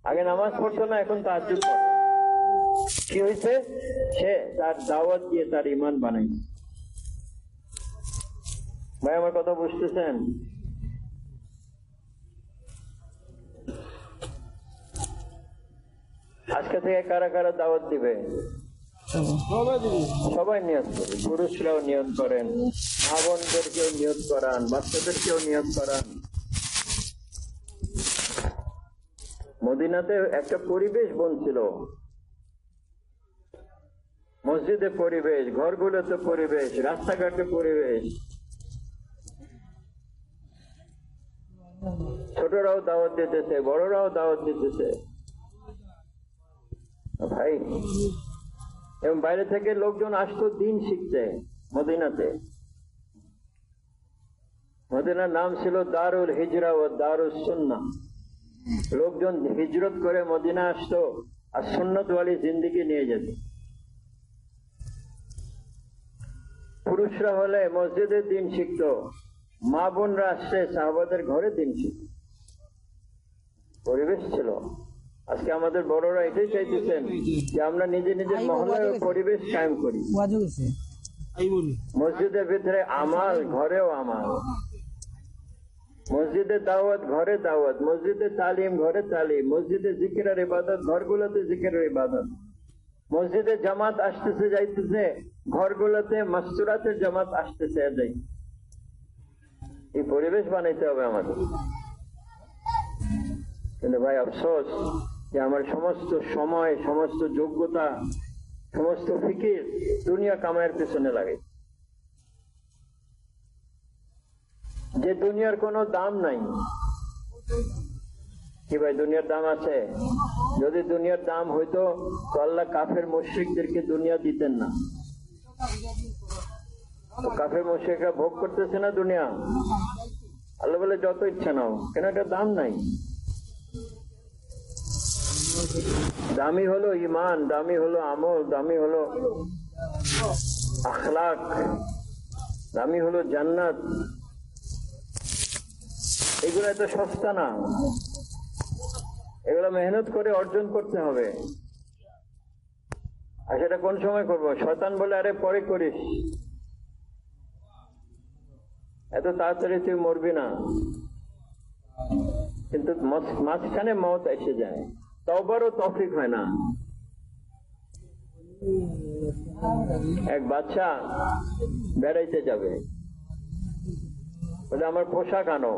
আগে নামাজ পড়তো না, এখন তাহাজ্জুদ পড়ে। কি হয়েছে? সে তার দাওয়াত দিয়ে তার ঈমান বানাইছে। ভাই আমার কথা বুঝতেছেন? আজকে থেকে কারা কারা দাওয়াত দিবে? সবাই নিয়ত করে, পুরুষরাও নিয়ত করেন, মা বোনদেরকেও নিয়ত করান, বাচ্চাদেরকেও নিয়ত করান। মদিনাতে একটা পরিবেশ বনছিল, মসজিদে পরিবেশ, ঘরগুলোতে পরিবেশ, রাস্তাঘাটে পরিবেশ। ছোটরাও দাওয়াত দিতেছে, বড়রাও দাওয়াত দিতেছে ভাই। এবং বাইরে থেকে লোকজন আসতো দিন শিখতে মদিনাতে। মদিনার নাম ছিল দারুল হিজরা ও দারুস সুন্নাহ। লোকজন হিজরত করে মদিনা আসতো আর সুন্নত ওয়ালি জিন্দেগি নিয়ে যেত। পুরুষরা হলে মসজিদে দিন শিখতো, মা বোনরা আসছে সাহাবাদের ঘরে দিন শিখত। পরিবেশ ছিল। আজকে আমাদের বড়রা এটাই চাইতেছেন যে আমরা নিজে নিজের মহল্লায় পরিবেশ কায়েম করি। মসজিদের ভিতরে আমাল, ঘরেও আমাল। মসজিদে দাওয়াত, ঘরে দাওয়াত। মসজিদে তালিম, ঘরে তালিম। মসজিদে জিকির আর ইবাদত, ঘরগুলোতে জিকির আর ইবাদত। মসজিদে জামাত আসতেছে যাইতেছে, ঘরগুলোতে মাসতুরাতের জামাত আসতেছে যাই। এই পরিবেশ বানাইতে হবে আমাদের। কিন্তু ভাই আফসোস যে আমার সমস্ত সময়, সমস্ত যোগ্যতা, সমস্ত ফিকির দুনিয়া কামায়ের পেছনে লাগে। যে দুনিয়ার কোনো দাম নাই। কি ভাই দুনিয়ার দাম আছে? যদি দুনিয়ার দাম হইতো তো আল্লাহ কাফের মুশরিকদেরকে দুনিয়া দিতেন না। কাফের মুশরিকরা ভোগ করতেছে না দুনিয়া। আল্লাহ বলে যত ইচ্ছা নাও, কেন এটা দাম নাই। দামি হলো ঈমান, দামি হলো আমল, দামি হলো আখলাক, দামি হলো জান্নাত। এগুলো এত সস্তা না, এগুলো মেহনত করে অর্জন করতে হবে। আর সেটা কোন সময় করবো? শয়তান বলে আরে পরে করিস, এত তাড়াতাড়ি তুই মরবি না। কিন্তু মাঝখানে মওত এসে যায়, তওবারও তৌফিক হয় না। এক বাচ্চা বেড়াইতে যাবে, বলে আমার পোশাক আনো।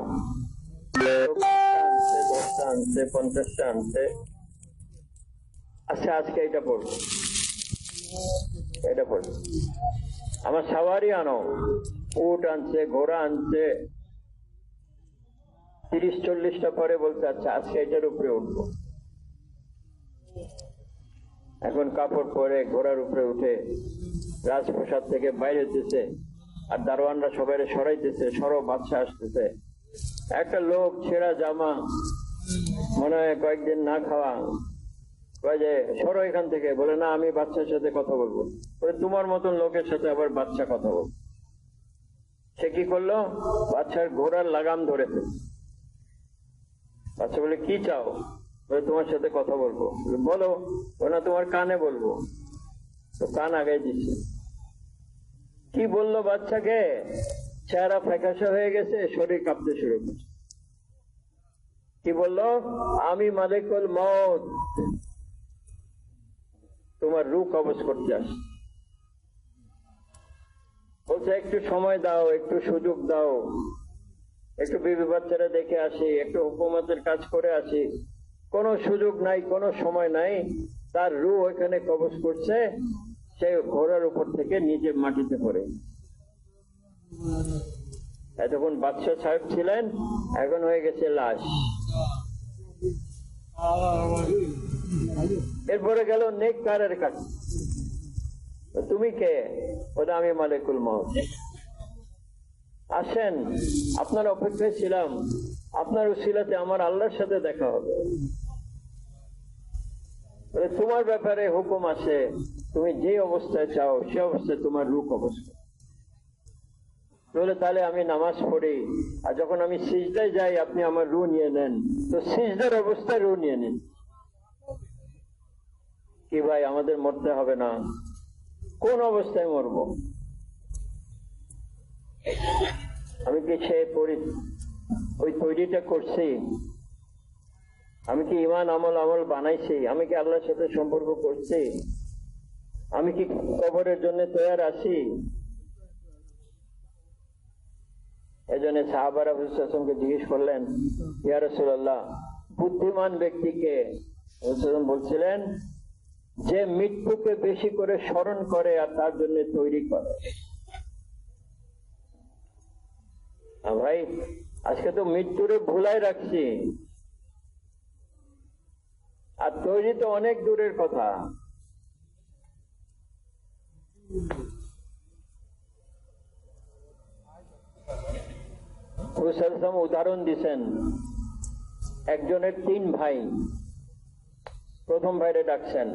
10টা আনছে, 50টা আনছে। আচ্ছা আজকে এটা পড়বো, এটা পড়বো। আমার সাওয়ারি আনো। উট আনছে, ঘোড়া আনছে। 30-40টা পরে বলছে আচ্ছা আজকে এটার উপরে উঠবো। এখন কাপড় পরে ঘোড়ার উপরে উঠে রাজপ্রাসাদ থেকে বাইরে হইতেছে, আর দারোয়ানরা সবাই সরাইতেছে, সরো বাদশা আসতেছে। একটা লোক ছেঁড়া জামা, মনে হয় কয়েকদিন না খাওয়া, কয় যে সরো এখান থেকে। বলে না, আমি বাচ্চার সাথে কথা বলবো। বলে তোমার মতন লোকের সাথে আবার বাচ্চা কথা বলবো? সে কি করলো? বাচ্চার ঘোড়ার লাগাম ধরে ফেলল। বাচ্চা বলে কি চাও? বলে তোমার সাথে কথা বলবো। বলো। না তোমার কানে বলবো। তো কান আগাই দিচ্ছে। কি বললো বাচ্চাকে? চেহারা ফ্যাকাশে হয়ে গেছে, শরীর কাঁপতে শুরু করছে। কি বললো? আমি মালিকুল মউত, তোমার রূহ কবজ করতে আসি। বলছে একটু সময় দাও, একটু সুযোগ দাও, একটু বিবি বাচ্চারা দেখে আসি, একটু হুকুমতের কাজ করে আসি। কোনো সুযোগ নাই, কোনো সময় নাই। তার রূহ ওইখানে কবজ করছে। সে ঘোড়ার উপর থেকে নিজে মাটিতে পড়ে। এতক্ষণ বাদশা সাহেব ছিলেন, এখন হয়ে গেছে লাশ। এরপরে গেল নেককারের কাছে। তুমি কে? ওটা আমি মালিকুল মউত। আসেন, আপনার অপেক্ষায় ছিলাম, আপনার উসিলাতে আমার আল্লাহর সাথে দেখা হবে। তোমার ব্যাপারে হুকুম আছে, তুমি যে অবস্থায় চাও সে অবস্থায় তোমার রূহ কবজ করো। বলে তাহলে আমি নামাজ পড়ি, আর যখন আমি সিজদায় যাই আপনি আমার রূহ নিয়ে নেন। তো সিজদার অবস্থায় রূহ নিয়ে নেন। কি ভাই আমাদের মরতে হবে না? কোন অবস্থায় মরব? আমি কি সে ওই তৈরিটা করছি? আমি কি ইমান আমল বানাইছি? আমি কি আল্লাহর সাথে সম্পর্ক করছি? আমি কি কবরের জন্য তৈরি আছি? এজন্য সাহাবারা রাসূলুল্লাহ সাল্লাল্লাহু আলাইহি ওয়াসাল্লামকে জিজ্ঞেস করলেন, ইয়া রাসূলুল্লাহ, বুদ্ধিমান ব্যক্তিকে? রাসূলুল্লাহ বলছিলেন, যে মৃত্যুকে বেশি করে স্মরণ করে আর তার জন্য তৈরি করে। ভাই আজকে তো মৃত্যুরে ভুলাই রাখছি, আর তৈরি তো অনেক দূরের কথা। উদাহরণ দিছেন, একজনের 3 ভাই। প্রথম ভাইরে ডাকছেন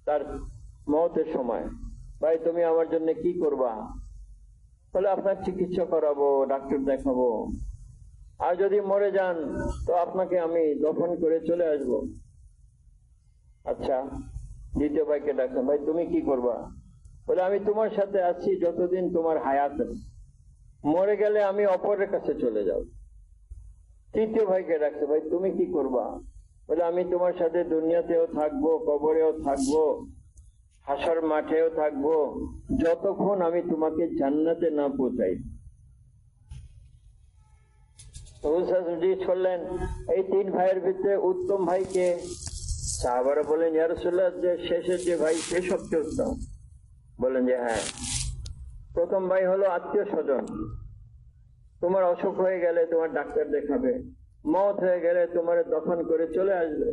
তার মওতের সময়, ভাই তুমি আমার জন্য কি করবা? বলে আপনার চিকিৎসা করাবো, ডাক্তার দেখাবো, আর যদি মরে যান তো আপনাকে আমি দফন করে চলে আসব। আচ্ছা, দ্বিতীয় ভাইকে ডাকছেন, ভাই তুমি কি করবা? বলে আমি তোমার সাথে আছি যতদিন তোমার হায়াত আছে, মরে গেলে আমি অপরের কাছে চলে যাব। তৃতীয় ভাইকে ডাকছে, ভাই তুমি কি করবা? বলে আমি তোমার সাথে দুনিয়াতেও থাকবো, কবরেও থাকবো, হাসর মাঠেও থাকবো, যতক্ষণ আমি তোমাকে জান্নাতে না পৌঁছাই। জিজ্ঞেস করলেন, এই 3 ভাইয়ের ভিতরে উত্তম ভাইকে? সাহাবারা বলেন, ইয়া রাসূলুল্লাহ, যে শেষের যে ভাই সে সবচেয়ে উত্তম। বলেন যে হ্যাঁ, প্রথম ভাই হলো আত্মীয় স্বজন, তোমার অসুখ হয়ে গেলে তোমার ডাক্তার দেখাবে, মওত হয়ে গেলে তোমার দফন করে চলে আসবে।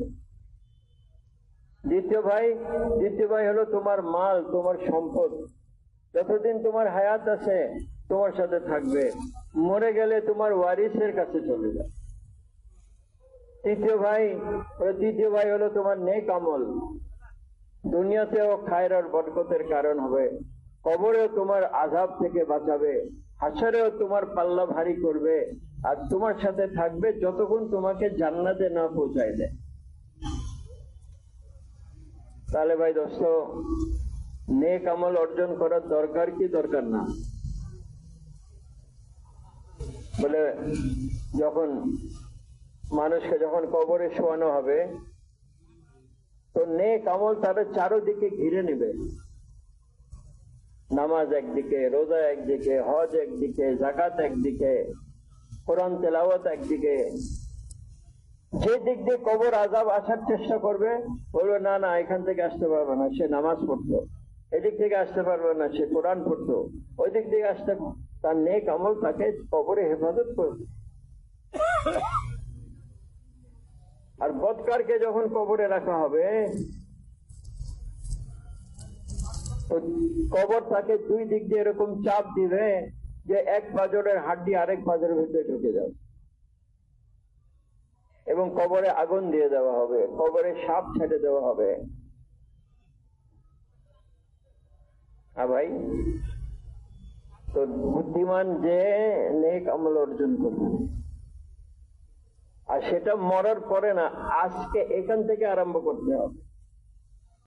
দ্বিতীয় ভাই হলো তোমার মাল, তোমার সম্পদ, যতদিন তোমার হায়াত আছে তোমার সাথে থাকবে, মরে গেলে তোমার ওয়ারিসের কাছে চলে যাবে। তৃতীয় ভাই হলো তোমার নেক আমল, দুনিয়াতেও খায়ের আর বরকতের কারণ হবে, কবরেও তোমার আযাব থেকে বাঁচাবে, হাসরেও তোমার পাল্লা ভারী করবে, আর তোমার সাথে থাকবে যতক্ষণ তোমাকে জান্নাতে না পৌঁছায় দেয়। তাহলে ভাই দোস্ত, নেক আমল অর্জন করার দরকার কি দরকার না? বলে যখন মানুষকে যখন কবরে শোয়ানো হবে, তো নেক আমল তাদের চারদিকে ঘিরে নেবে। নামাজ একদিকে, রোজা একদিকে, হজ একদিকে, যাকাত একদিকে, কোরআন তেলাওয়াত একদিকে। যে দিক দিয়ে কবর আযাব আসার চেষ্টা করবে, বলবে না না এখান থেকে আসতে পারবে না, সে নামাজ পড়তো। এদিক থেকে আসতে পারবে না, সে কোরআন পড়তো। ওই দিক থেকে আসতে, তার নেক আমল তাকে কবরে হেফাজত করবে। আর বদকারকে যখন কবরে রাখা হবে, কবর তাকে 2 দিক দিয়ে এরকম চাপ দিবে যে এক পাঁজরের হাড্ডি আরেক পাঁজরের ভিতরে ঢুকে যাবে, এবং কবরে আগুন দিয়ে দেওয়া হবে, কবরে সাপ ছেড়ে দেওয়া হবে। ভাই তো বুদ্ধিমান যে নেক আমল অর্জন করবে, আর সেটা মরার পরে না, আজকে এখান থেকে আরম্ভ করতে হবে।